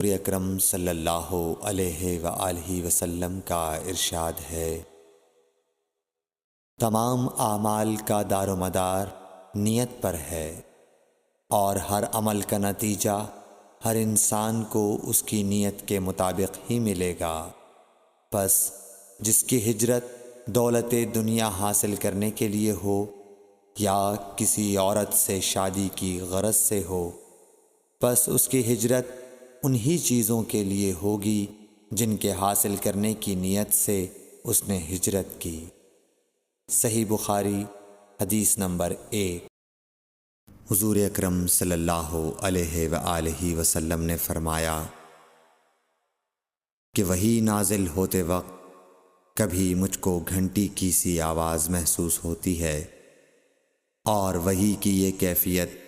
نبی اکرم صلی اللہ علیہ وآلہ وسلم کا ارشاد ہے، تمام اعمال کا دار و مدار نیت پر ہے، اور ہر عمل کا نتیجہ ہر انسان کو اس کی نیت کے مطابق ہی ملے گا۔ پس جس کی ہجرت دولت دنیا حاصل کرنے کے لیے ہو یا کسی عورت سے شادی کی غرض سے ہو، پس اس کی ہجرت انہی چیزوں کے لیے ہوگی جن کے حاصل کرنے کی نیت سے اس نے ہجرت کی۔ صحیح بخاری حدیث نمبر 1۔ حضور اکرم صلی اللہ علیہ وآلہ وسلم نے فرمایا کہ وحی نازل ہوتے وقت کبھی مجھ کو گھنٹی کی سی آواز محسوس ہوتی ہے، اور وحی کی یہ کیفیت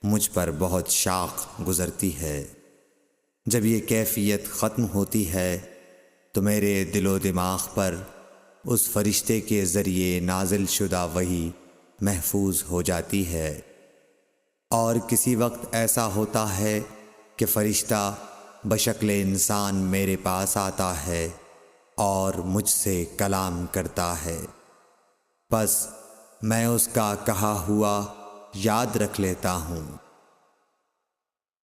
مجھ پر بہت شاق گزرتی ہے۔ جب یہ کیفیت ختم ہوتی ہے تو میرے دل و دماغ پر اس فرشتے کے ذریعے نازل شدہ وحی محفوظ ہو جاتی ہے، اور کسی وقت ایسا ہوتا ہے کہ فرشتہ بشکل انسان میرے پاس آتا ہے اور مجھ سے کلام کرتا ہے، پس میں اس کا کہا ہوا یاد رکھ لیتا ہوں۔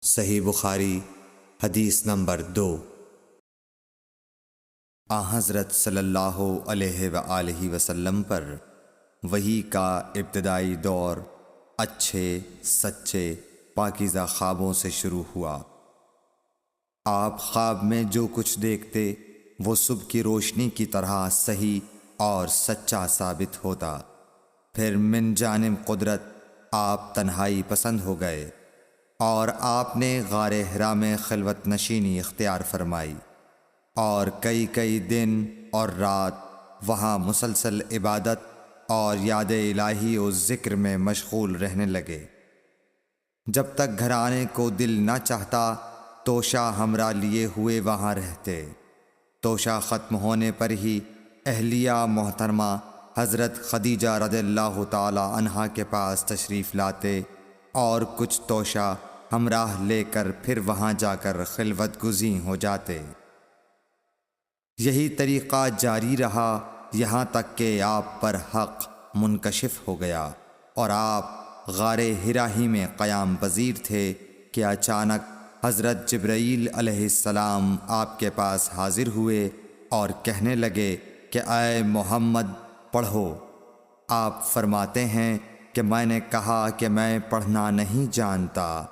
صحیح بخاری حدیث نمبر 2۔ حضرت صلی اللہ علیہ وآلہ وسلم پر وحی کا ابتدائی دور اچھے سچے پاکیزہ خوابوں سے شروع ہوا۔ آپ خواب میں جو کچھ دیکھتے وہ صبح کی روشنی کی طرح صحیح اور سچا ثابت ہوتا۔ پھر من جانب قدرت آپ تنہائی پسند ہو گئے، اور آپ نے غار حرا میں خلوت نشینی اختیار فرمائی، اور کئی دن اور رات وہاں مسلسل عبادت اور یاد الہی و ذکر میں مشغول رہنے لگے۔ جب تک گھر آنے کو دل نہ چاہتا توشہ ہمراہ لیے ہوئے وہاں رہتے۔ توشہ ختم ہونے پر ہی اہلیہ محترمہ حضرت خدیجہ رضی اللہ تعالی عنہا کے پاس تشریف لاتے، اور کچھ توشہ ہمراہ لے کر پھر وہاں جا کر خلوت گزین ہو جاتے۔ یہی طریقہ جاری رہا یہاں تک کہ آپ پر حق منکشف ہو گیا، اور آپ غار حرا ہی میں قیام پذیر تھے کہ اچانک حضرت جبرائیل علیہ السلام آپ کے پاس حاضر ہوئے اور کہنے لگے کہ اے محمد پڑھو۔ آپ فرماتے ہیں کہ میں نے کہا کہ میں پڑھنا نہیں جانتا۔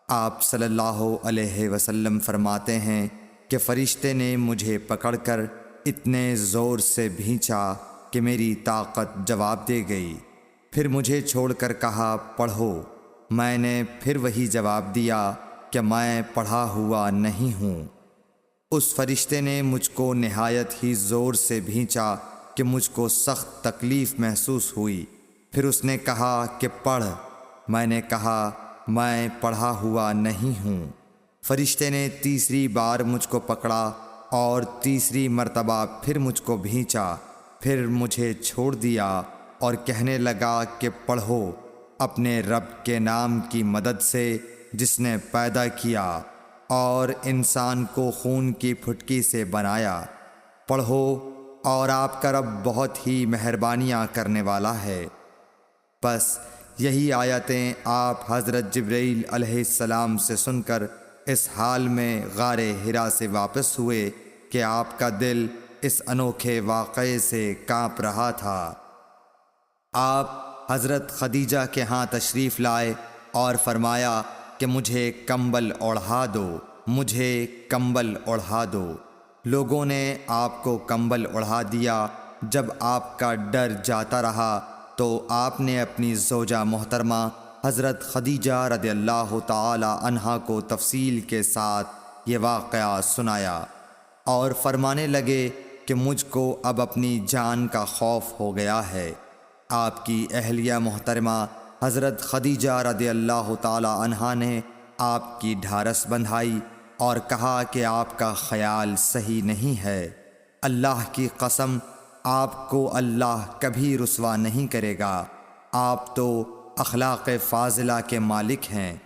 آپ صلی اللہ علیہ وسلم فرماتے ہیں کہ فرشتے نے مجھے پکڑ کر اتنے زور سے بھینچا کہ میری طاقت جواب دے گئی۔ پھر مجھے چھوڑ کر کہا پڑھو۔ میں نے پھر وہی جواب دیا کہ میں پڑھا ہوا نہیں ہوں۔ اس فرشتے نے مجھ کو نہایت ہی زور سے بھینچا کہ مجھ کو سخت تکلیف محسوس ہوئی۔ پھر اس نے کہا کہ پڑھ۔ میں نے کہا میں پڑھا ہوا نہیں ہوں۔ فرشتے نے تیسری بار مجھ کو پکڑا اور تیسری مرتبہ پھر مجھ کو بھینچا، پھر مجھے چھوڑ دیا اور کہنے لگا کہ پڑھو اپنے رب کے نام کی مدد سے جس نے پیدا کیا اور انسان کو خون کی پھٹکی سے بنایا۔ پڑھو اور آپ کا رب بہت ہی مہربانیاں کرنے والا ہے۔ پس یہی آیتیں آپ حضرت جبرائیل علیہ السلام سے سن کر اس حال میں غار حرا سے واپس ہوئے کہ آپ کا دل اس انوکھے واقعے سے کانپ رہا تھا۔ آپ حضرت خدیجہ کے ہاں تشریف لائے اور فرمایا کہ مجھے کمبل اوڑھا دو، مجھے کمبل اوڑھا دو۔ لوگوں نے آپ کو کمبل اوڑھا دیا۔ جب آپ کا ڈر جاتا رہا تو آپ نے اپنی زوجہ محترمہ حضرت خدیجہ رضی اللہ تعالی عنہا کو تفصیل کے ساتھ یہ واقعہ سنایا، اور فرمانے لگے کہ مجھ کو اب اپنی جان کا خوف ہو گیا ہے۔ آپ کی اہلیہ محترمہ حضرت خدیجہ رضی اللہ تعالی عنہا نے آپ کی ڈھارس بندھائی اور کہا کہ آپ کا خیال صحیح نہیں ہے۔ اللہ کی قسم آپ کو اللہ کبھی رسوا نہیں کرے گا۔ آپ تو اخلاق فاضلہ کے مالک ہیں،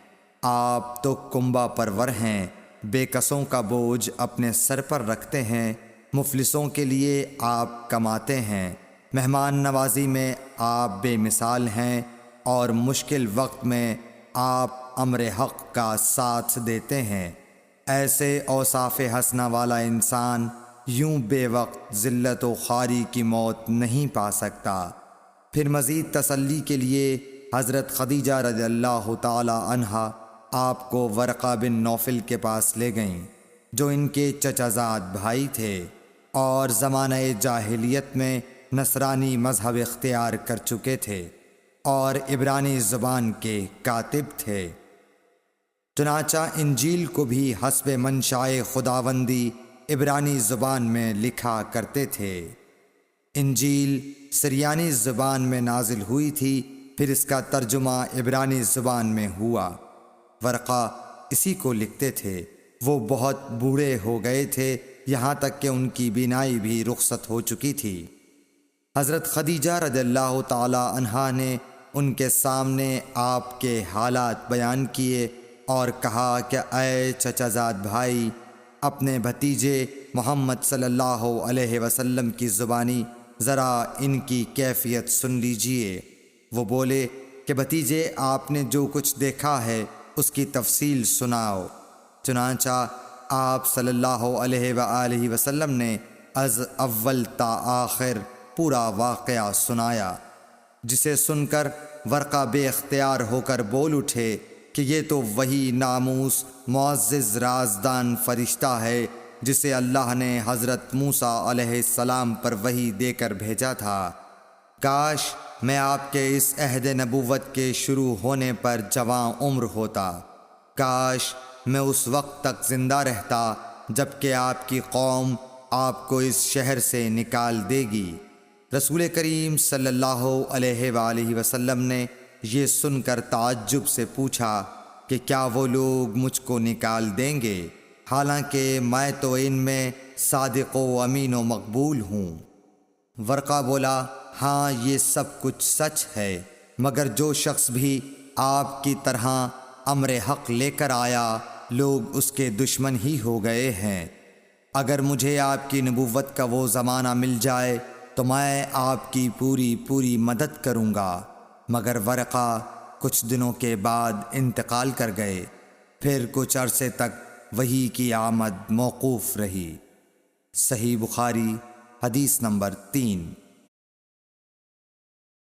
آپ تو کنبہ پرور ہیں، بے کسوں کا بوجھ اپنے سر پر رکھتے ہیں، مفلسوں کے لیے آپ کماتے ہیں، مہمان نوازی میں آپ بے مثال ہیں، اور مشکل وقت میں آپ امر حق کا ساتھ دیتے ہیں۔ ایسے اوصاف حسنہ والا انسان یوں بے وقت ذلت و خواری کی موت نہیں پا سکتا۔ پھر مزید تسلی کے لیے حضرت خدیجہ رضی اللہ تعالی عنہا آپ کو ورقہ بن نوفل کے پاس لے گئیں، جو ان کے چچا زاد بھائی تھے اور زمانہ جاہلیت میں نصرانی مذہب اختیار کر چکے تھے اور عبرانی زبان کے کاتب تھے۔ چنانچہ انجیل کو بھی حسب منشائے خداوندی عبرانی زبان میں لکھا کرتے تھے۔ انجیل سریانی زبان میں نازل ہوئی تھی، پھر اس کا ترجمہ عبرانی زبان میں ہوا۔ ورقہ اسی کو لکھتے تھے۔ وہ بہت بوڑھے ہو گئے تھے، یہاں تک کہ ان کی بینائی بھی رخصت ہو چکی تھی۔ حضرت خدیجہ رضی اللہ تعالی عنہا نے ان کے سامنے آپ کے حالات بیان کیے اور کہا کہ اے چچا زاد بھائی، اپنے بھتیجے محمد صلی اللہ علیہ وسلم کی زبانی ذرا ان کی کیفیت سن لیجئے۔ وہ بولے کہ بھتیجے، آپ نے جو کچھ دیکھا ہے اس کی تفصیل سناؤ۔ چنانچہ آپ صلی اللہ علیہ وآلہ وسلم نے از اول تا آخر پورا واقعہ سنایا، جسے سن کر ورقہ بے اختیار ہو کر بول اٹھے کہ یہ تو وہی ناموس معزز رازدان فرشتہ ہے جسے اللہ نے حضرت موسیٰ علیہ السلام پر وحی دے کر بھیجا تھا۔ کاش میں آپ کے اس عہد نبوت کے شروع ہونے پر جواں عمر ہوتا، کاش میں اس وقت تک زندہ رہتا جب کہ آپ کی قوم آپ کو اس شہر سے نکال دے گی۔ رسول کریم صلی اللہ علیہ وآلہ وسلم نے یہ سن کر تعجب سے پوچھا کہ کیا وہ لوگ مجھ کو نکال دیں گے، حالانکہ میں تو ان میں صادق و امین و مقبول ہوں۔ ورقہ بولا، ہاں یہ سب کچھ سچ ہے، مگر جو شخص بھی آپ کی طرح امر حق لے کر آیا لوگ اس کے دشمن ہی ہو گئے ہیں۔ اگر مجھے آپ کی نبوت کا وہ زمانہ مل جائے تو میں آپ کی پوری مدد کروں گا، مگر ورقہ کچھ دنوں کے بعد انتقال کر گئے۔ پھر کچھ عرصے تک وحی کی آمد موقوف رہی۔ صحیح بخاری حدیث نمبر 3۔